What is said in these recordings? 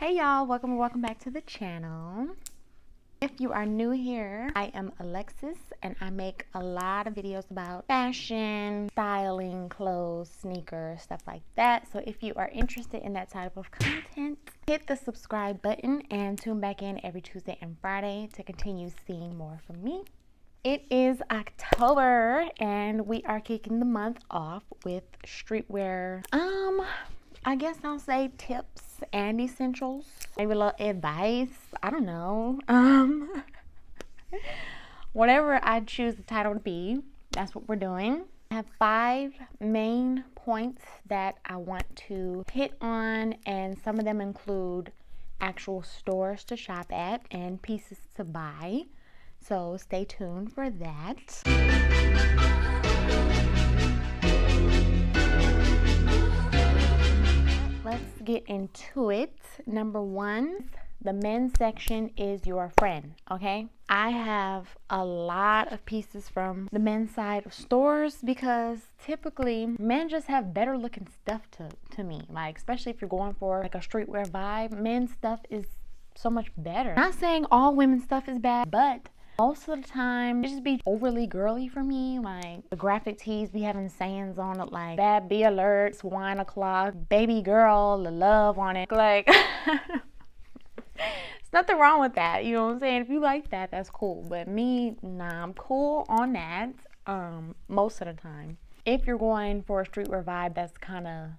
Hey y'all, welcome back to the channel. If you are new here, I am Alexis and I make a lot of videos about fashion, styling, clothes, sneakers, stuff like that. So if you are interested in that type of content, hit the subscribe button and tune back in every Tuesday and Friday to continue seeing more from me. It is October and we are kicking the month off with streetwear. I guess I'll say tips and essentials, maybe a little advice, I don't know. Whatever I choose the title to be, that's what we're doing. I have 5 main points that I want to hit on, and some of them include actual stores to shop at and pieces to buy. So stay tuned for that. Let's get into it. Number 1, the men's section is your friend, okay? I have a lot of pieces from the men's side of stores because typically men just have better looking stuff to me. Like, especially if you're going for like a streetwear vibe, men's stuff is so much better. Not saying all women's stuff is bad, but most of the time, it just be overly girly for me. Like, the graphic tees be having sayings on it like, bad bee alerts, wine o'clock, baby girl, the love on it. Like, there's nothing wrong with that, you know what I'm saying? If you like that, that's cool. But me, nah, I'm cool on that most of the time. If you're going for a streetwear vibe, that's kind of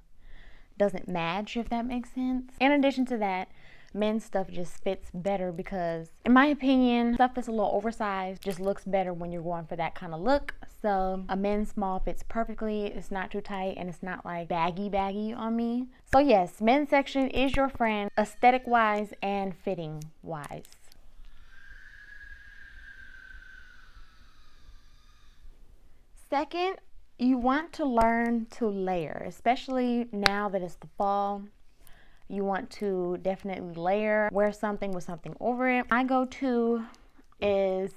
doesn't match, if that makes sense. In addition to that, men's stuff just fits better because, in my opinion, stuff that's a little oversized just looks better when you're going for that kind of look. So a men's small fits perfectly. It's not too tight and it's not like baggy on me. So yes, men's section is your friend, aesthetic wise and fitting wise. Second, you want to learn to layer, especially now that it's the fall. You want to definitely layer, wear something with something over it. My go-to is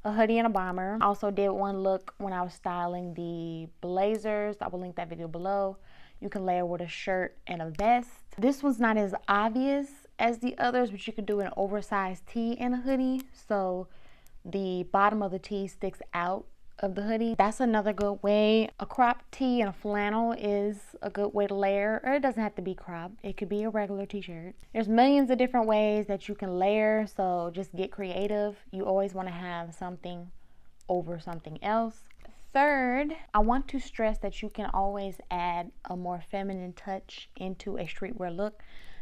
a hoodie and a bomber. I also did one look when I was styling the blazers. I will link that video below. You can layer with a shirt and a vest. This one's not as obvious as the others, but you could do an oversized tee and a hoodie. So the bottom of the tee sticks out of the hoodie. That's another good way. A crop tee and a flannel is a good way to layer, or it doesn't have to be crop. It could be a regular t-shirt. There's millions of different ways that you can layer, so just get creative. You always want to have something over something else. Third, I want to stress that you can always add a more feminine touch into a streetwear look.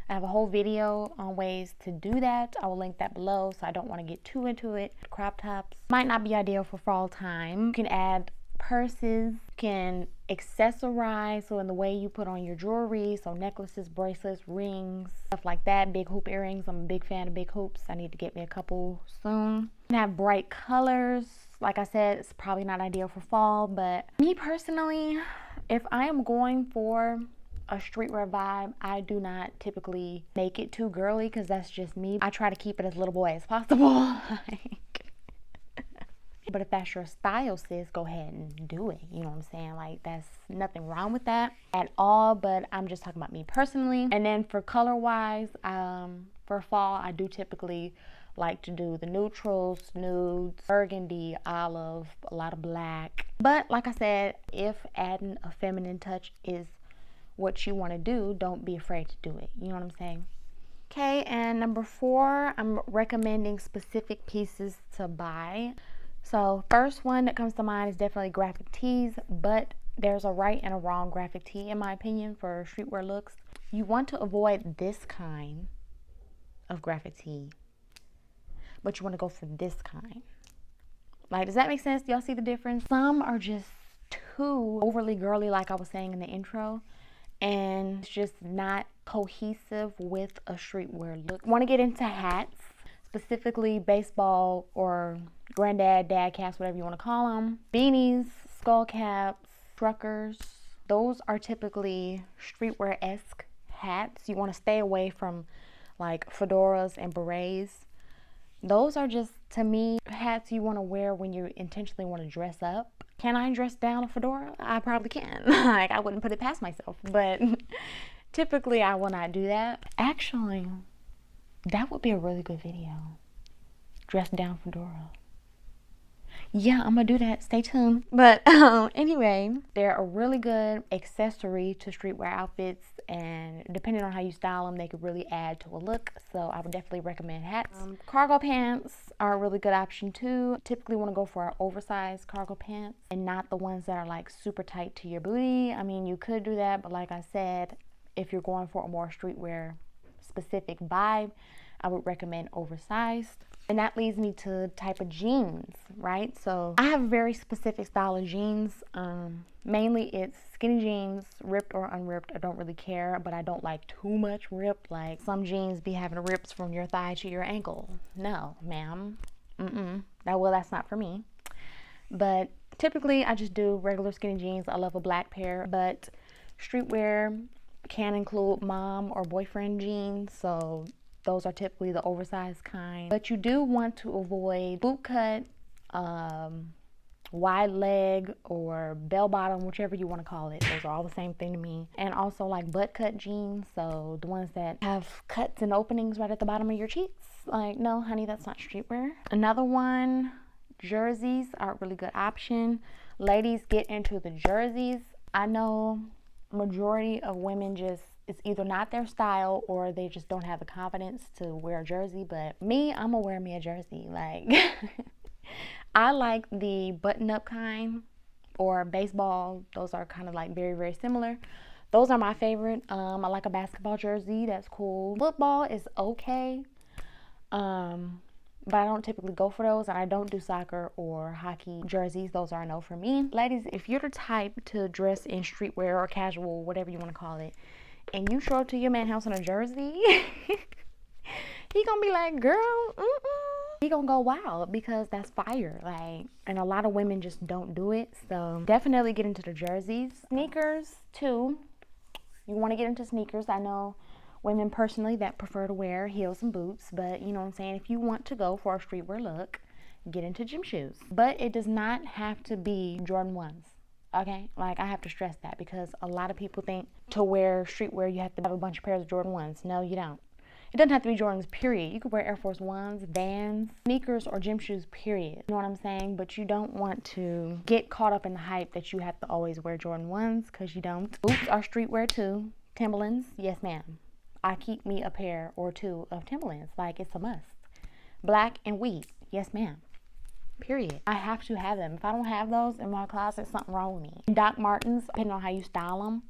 I have a whole video on ways to do that. I will link that below, so I don't want to get too into it. Crop tops might not be ideal for fall time. You can add purses, you can accessorize, so in the way you put on your jewelry, so necklaces, bracelets, rings, stuff like that. Big hoop earrings. I'm a big fan of big hoops. I need to get me a couple soon. You can have bright colors. Like I said, it's probably not ideal for fall, but me personally, if I am going for a streetwear vibe, I do not typically make it too girly because that's just me. I try to keep it as little boy as possible. But if that's your style, sis, go ahead and do it. You know what I'm saying? Like, that's nothing wrong with that at all, but I'm just talking about me personally. And then for color wise, for fall, I do typically like to do the neutrals, nudes, burgundy, olive, a lot of black. But like I said, if adding a feminine touch is what you want to do, don't be afraid to do it. You know what I'm saying? Okay, and number 4, I'm recommending specific pieces to buy. So first one that comes to mind is definitely graphic tees, but there's a right and a wrong graphic tee in my opinion for streetwear looks. You want to avoid this kind of graphic tee, but you want to go for this kind. Like, does that make sense? Y'all see the difference? Some are just too overly girly, like I was saying in the intro, and it's just not cohesive with a streetwear look. Want to get into hats, specifically baseball or granddad, dad caps, whatever you want to call them. Beanies, skull caps, truckers. Those are typically streetwear-esque hats. You want to stay away from like fedoras and berets. Those are just, to me, hats you want to wear when you intentionally want to dress up. Can I dress down a fedora? I probably can. Like, I wouldn't put it past myself, but Typically, I will not do that. Actually, that would be a really good video. Dressed down fedora. Yeah, I'm gonna do that. Stay tuned. But anyway, they're a really good accessory to streetwear outfits, and depending on how you style them, they could really add to a look. So I would definitely recommend hats. Cargo pants are a really good option too. Typically want to go for oversized cargo pants and not the ones that are like super tight to your booty. I mean, you could do that, but like I said, if you're going for a more streetwear specific vibe, I would recommend oversized. And that leads me to type of jeans, right? So I have a very specific style of jeans. Mainly it's skinny jeans, ripped or unripped. I don't really care, but I don't like too much rip. Like some jeans be having rips from your thigh to your ankle. No, ma'am. That's not for me. But typically I just do regular skinny jeans. I love a black pair, but streetwear can include mom or boyfriend jeans. So those are typically the oversized kind. But you do want to avoid boot cut, wide leg, or bell bottom, whichever you want to call it. Those are all the same thing to me. And also like butt cut jeans, so the ones that have cuts and openings right at the bottom of your cheeks. Like, no, honey, that's not streetwear. Another one, jerseys are a really good option. Ladies, get into the jerseys. I know majority of women just, it's either not their style or they just don't have the confidence to wear a jersey. But me, I'm gonna wear me a jersey. Like, I like the button-up kind or baseball. Those are kind of like very, very similar. Those are my favorite. I like a basketball jersey. That's cool. Football is okay. But I don't typically go for those, and I don't do soccer or hockey jerseys. Those are a no for me. Ladies, if you're the type to dress in streetwear or casual, whatever you want to call it, and you show up to your man's house in a jersey, he gonna be like, girl, he gonna go wild, because that's fire. Like, and a lot of women just don't do it. So definitely get into the jerseys. Sneakers too. You want to get into sneakers. I know women personally that prefer to wear heels and boots, but you know what I'm saying, if you want to go for a streetwear look, get into gym shoes. But it does not have to be Jordan 1s. Okay, like I have to stress that, because a lot of people think to wear streetwear you have to have a bunch of pairs of Jordan 1s. No, you don't. It doesn't have to be Jordans, period. You could wear Air Force 1s, Vans, sneakers, or gym shoes, period. You know what I'm saying? But you don't want to get caught up in the hype that you have to always wear Jordan 1s, because you don't. Boots are streetwear too. Timberlands, yes ma'am. I keep me a pair or two of Timberlands, like it's a must. Black and wheat, yes ma'am. Period. I have to have them. If I don't have those in my closet, something wrong with me. Doc Martens, depending on how you style them,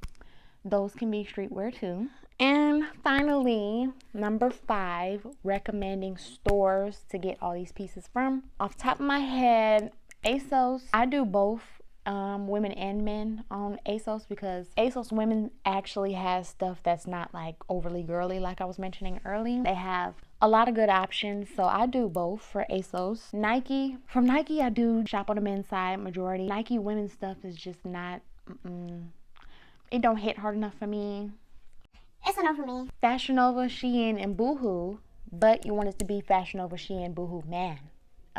those can be streetwear too. And finally, number 5, recommending stores to get all these pieces from. Off the top of my head, ASOS. I do both women and men on ASOS, because ASOS women actually has stuff that's not like overly girly, like I was mentioning earlier. They have a lot of good options, so I do both for ASOS. Nike, from Nike I do shop on the men's side majority. Nike women's stuff is just not, it don't hit hard enough for me. It's a no for me. Fashion Nova, Shein, and Boohoo, but you want it to be Fashion Nova, Shein, Boohoo man,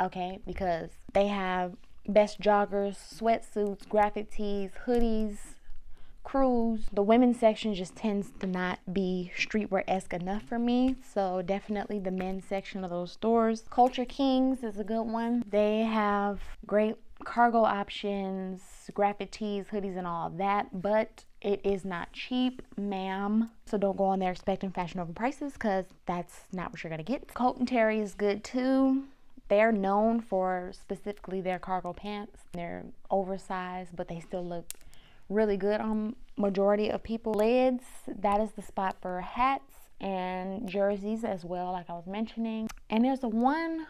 okay? Because they have best joggers, sweatsuits, graphic tees, hoodies, crews. The women's section just tends to not be streetwear-esque enough for me, so definitely the men's section of those stores. Culture Kings is a good one. They have great cargo options, graphic tees, hoodies, and all of that, but it is not cheap, ma'am. So don't go on there expecting Fashion Nova prices, because that's not what you're gonna get. Coat and Terry is good too. They're known for specifically their cargo pants. They're oversized, but they still look really good on majority of people. Lids, that is the spot for hats and jerseys as well, like I was mentioning. And there's one,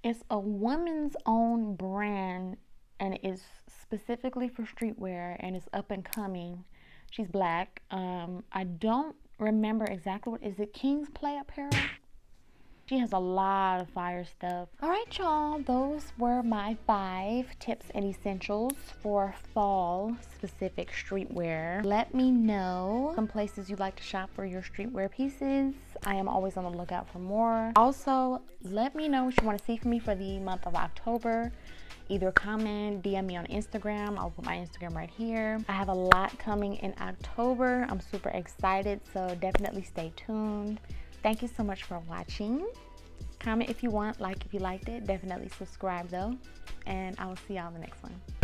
it's a woman's own brand, and it is specifically for streetwear, and it's up and coming. She's black. I don't remember exactly what, is it King's Play Apparel? She has a lot of fire stuff. All right, y'all, those were my 5 tips and essentials for fall specific streetwear. Let me know some places you'd like to shop for your streetwear pieces. I am always on the lookout for more. Also, let me know what you want to see from me for the month of October. either comment, DM me on Instagram. I'll put my Instagram right here. I have a lot coming in October. I'm super excited, so definitely stay tuned. Thank you so much for watching. Comment if you want, like if you liked it. Definitely subscribe though. And I will see y'all in the next one.